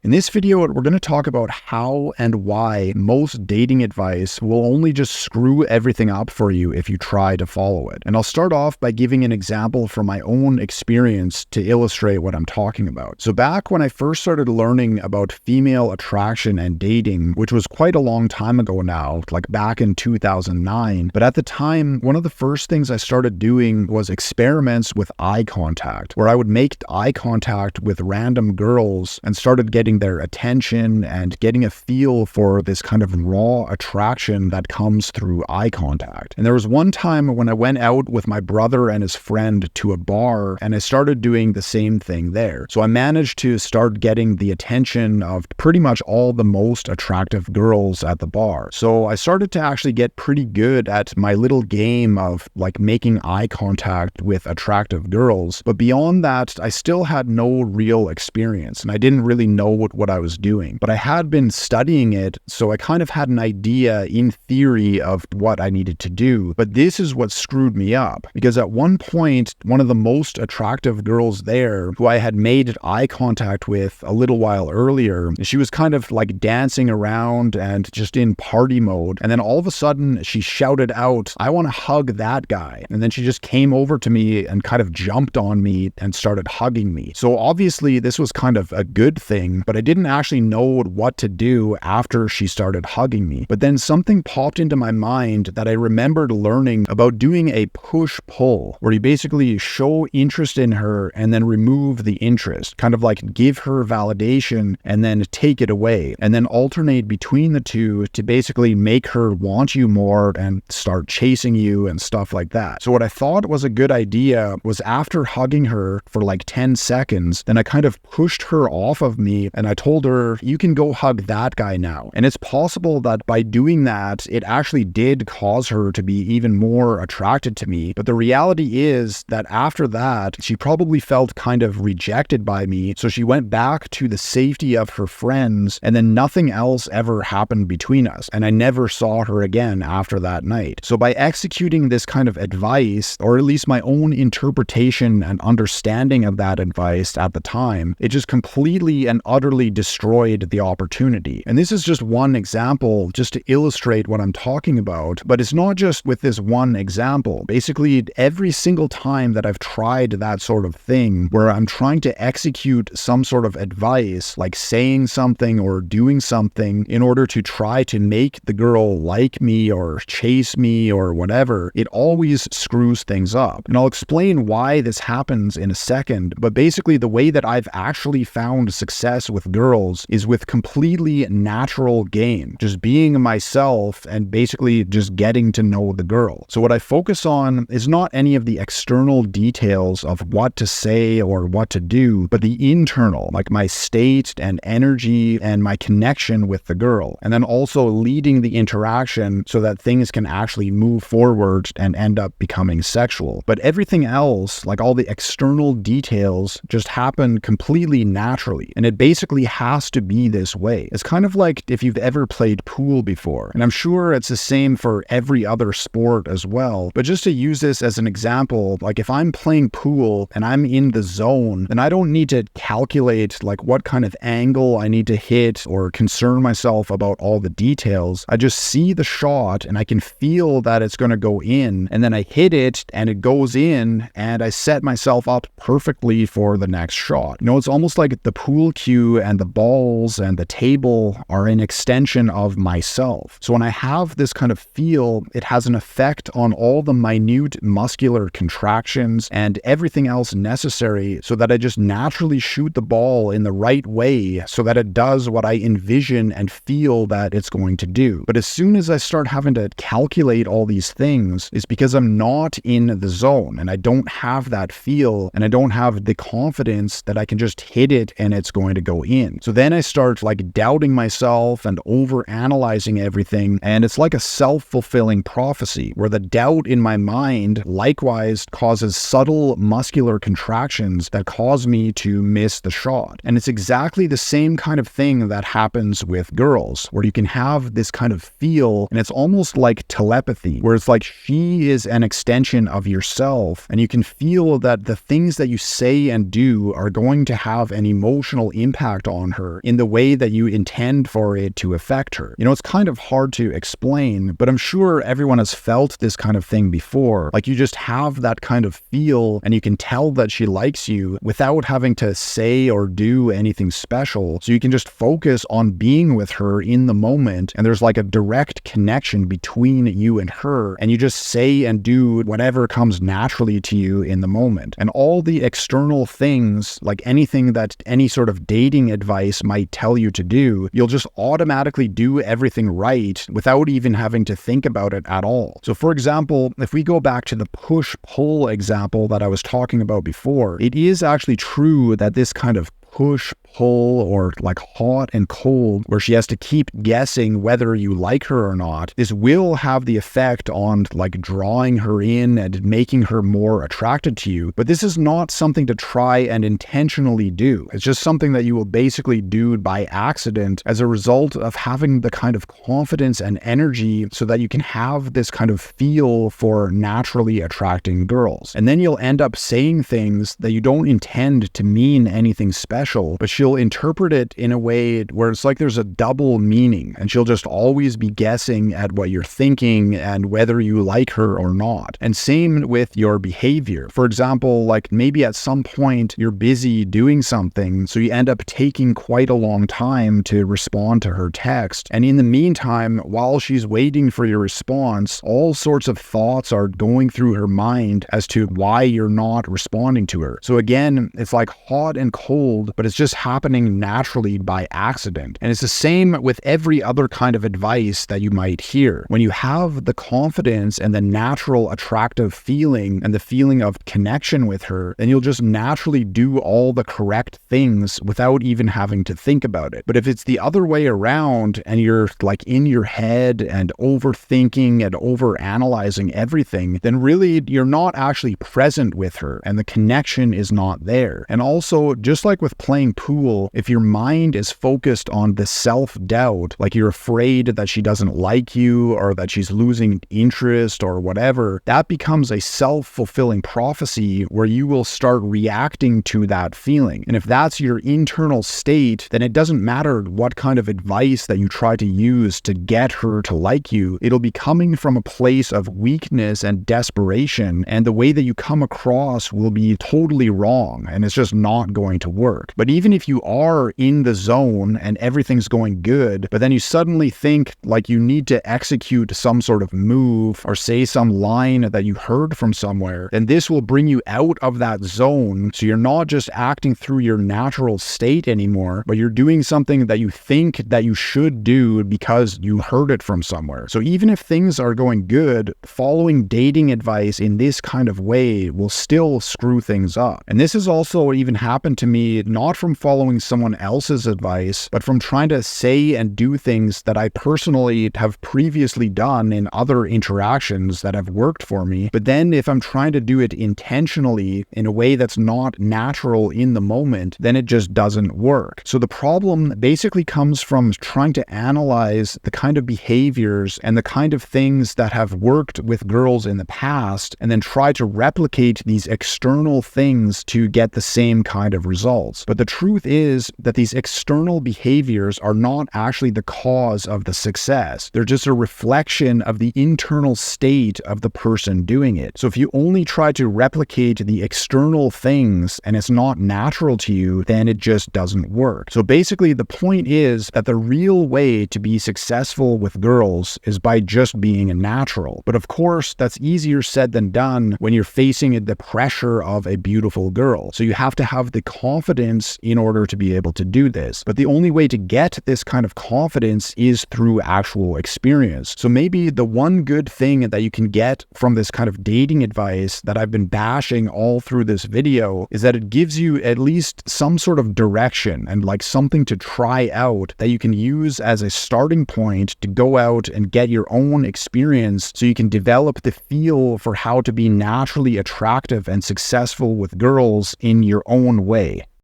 In this video, we're going to talk about how and why most dating advice will only just screw everything up for you if you try to follow it. And I'll start off by giving an example from my own experience to illustrate what I'm talking about. So back when I first started learning about female attraction and dating, which was quite a long time ago now, like back in 2009, but at the time, one of the first things I started doing was experiments with eye contact, where I would make eye contact with random girls and started getting their attention and getting a feel for this kind of raw attraction that comes through eye contact. And there was one time when I went out with my brother and his friend to a bar, and I started doing the same thing there. So I managed to start getting the attention of pretty much all the most attractive girls at the bar. So I started to actually get pretty good at my little game of like making eye contact with attractive girls. But beyond that, I still had no real experience, and I didn't really know what I was doing. But I had been studying it, so I kind of had an idea in theory of what I needed to do. But this is what screwed me up, because at one point, one of the most attractive girls there, who I had made eye contact with a little while earlier, she was kind of like dancing around and just in party mode. And then all of a sudden, she shouted out, "I want to hug that guy." And then she just came over to me and kind of jumped on me and started hugging me. So obviously, this was kind of a good thing, but I didn't actually know what to do after she started hugging me. But then something popped into my mind that I remembered learning about doing a push-pull, where you basically show interest in her and then remove the interest, kind of like give her validation and then take it away, and then alternate between the two to basically make her want you more and start chasing you and stuff like that. So what I thought was a good idea was, after hugging her for like 10 seconds, then I kind of pushed her off of me and I told her, "You can go hug that guy now." And it's possible that by doing that, it actually did cause her to be even more attracted to me. But the reality is that after that, she probably felt kind of rejected by me. So she went back to the safety of her friends, and then nothing else ever happened between us. And I never saw her again after that night. So by executing this kind of advice, or at least my own interpretation and understanding of that advice at the time, it just completely and utterly destroyed the opportunity. And this is just one example, just to illustrate what I'm talking about. But it's not just with this one example. Basically, every single time that I've tried that sort of thing, where I'm trying to execute some sort of advice, like saying something or doing something in order to try to make the girl like me or chase me or whatever, it always screws things up. And I'll explain why this happens in a second. But basically, the way that I've actually found success with girls is with completely natural game, just being myself and basically just getting to know the girl. So what I focus on is not any of the external details of what to say or what to do, but the internal, like my state and energy and my connection with the girl. And then also leading the interaction so that things can actually move forward and end up becoming sexual. But everything else, like all the external details, just happen completely naturally. And it basically has to be this way. It's kind of like if you've ever played pool before. And I'm sure it's the same for every other sport as well. But just to use this as an example, like if I'm playing pool and I'm in the zone, then I don't need to calculate like what kind of angle I need to hit or concern myself about all the details. I just see the shot and I can feel that it's going to go in, and then I hit it and it goes in, and I set myself up perfectly for the next shot. You know, it's almost like the pool cue and the balls and the table are an extension of myself. So when I have this kind of feel, it has an effect on all the minute muscular contractions and everything else necessary, so that I just naturally shoot the ball in the right way so that it does what I envision and feel that it's going to do. But as soon as I start having to calculate all these things, it's because I'm not in the zone and I don't have that feel, and I don't have the confidence that I can just hit it and it's going to go in. So then I start like doubting myself and over analyzing everything, and it's like a self-fulfilling prophecy, where the doubt in my mind likewise causes subtle muscular contractions that cause me to miss the shot. And it's exactly the same kind of thing that happens with girls, where you can have this kind of feel, and it's almost like telepathy, where it's like she is an extension of yourself, and you can feel that the things that you say and do are going to have an emotional impact impact on her in the way that you intend for it to affect her. It's kind of hard to explain, but I'm sure everyone has felt this kind of thing before. Like, you just have that kind of feel and you can tell that she likes you without having to say or do anything special. So you can just focus on being with her in the moment, and there's like a direct connection between you and her, and you just say and do whatever comes naturally to you in the moment. And all the external things, like anything that any sort of dating advice might tell you to do, you'll just automatically do everything right without even having to think about it at all. So for example, if we go back to the push-pull example that I was talking about before, it is actually true that this kind of push-pull, or like hot and cold, where she has to keep guessing whether you like her or not, this will have the effect on like drawing her in and making her more attracted to you. But this is not something to try and intentionally do. It's just something that you will basically do by accident as a result of having the kind of confidence and energy so that you can have this kind of feel for naturally attracting girls. And then you'll end up saying things that you don't intend to mean anything special, but she'll interpret it in a way where it's like there's a double meaning, and she'll just always be guessing at what you're thinking and whether you like her or not. And same with your behavior. For example, like maybe at some point you're busy doing something, so you end up taking quite a long time to respond to her text. And in the meantime, while she's waiting for your response, all sorts of thoughts are going through her mind as to why you're not responding to her. So again, it's like hot and cold, but it's just happening naturally by accident. And it's the same with every other kind of advice that you might hear. When you have the confidence and the natural attractive feeling and the feeling of connection with her, then you'll just naturally do all the correct things without even having to think about it. But if it's the other way around and you're like in your head and overthinking and overanalyzing everything, then really you're not actually present with her and the connection is not there. And also, just like with playing pool, if your mind is focused on the self-doubt, like you're afraid that she doesn't like you or that she's losing interest or whatever, that becomes a self-fulfilling prophecy where you will start reacting to that feeling. And if that's your internal state, then it doesn't matter what kind of advice that you try to use to get her to like you. It'll be coming from a place of weakness and desperation, and the way that you come across will be totally wrong, and it's just not going to work. But even if you are in the zone and everything's going good, but then you suddenly think like you need to execute some sort of move or say some line that you heard from somewhere, then this will bring you out of that zone. So you're not just acting through your natural state anymore, but you're doing something that you think that you should do because you heard it from somewhere. So even if things are going good, following dating advice in this kind of way will still screw things up. And this has also even happened to me, not from following someone else's advice, but from trying to say and do things that I personally have previously done in other interactions that have worked for me. But then if I'm trying to do it intentionally in a way that's not natural in the moment, then it just doesn't work. So the problem basically comes from trying to analyze the kind of behaviors and the kind of things that have worked with girls in the past, and then try to replicate these external things to get the same kind of results. But the truth is that these external behaviors are not actually the cause of the success. They're just a reflection of the internal state of the person doing it. So if you only try to replicate the external things and it's not natural to you, then it just doesn't work. So basically the point is that the real way to be successful with girls is by just being a natural. But of course, that's easier said than done when you're facing the pressure of a beautiful girl. So you have to have the confidence in order to be able to do this. But the only way to get this kind of confidence is through actual experience. So maybe the one good thing that you can get from this kind of dating advice that I've been bashing all through this video is that it gives you at least some sort of direction and like something to try out that you can use as a starting point to go out and get your own experience, so you can develop the feel for how to be naturally attractive and successful with girls in your own way.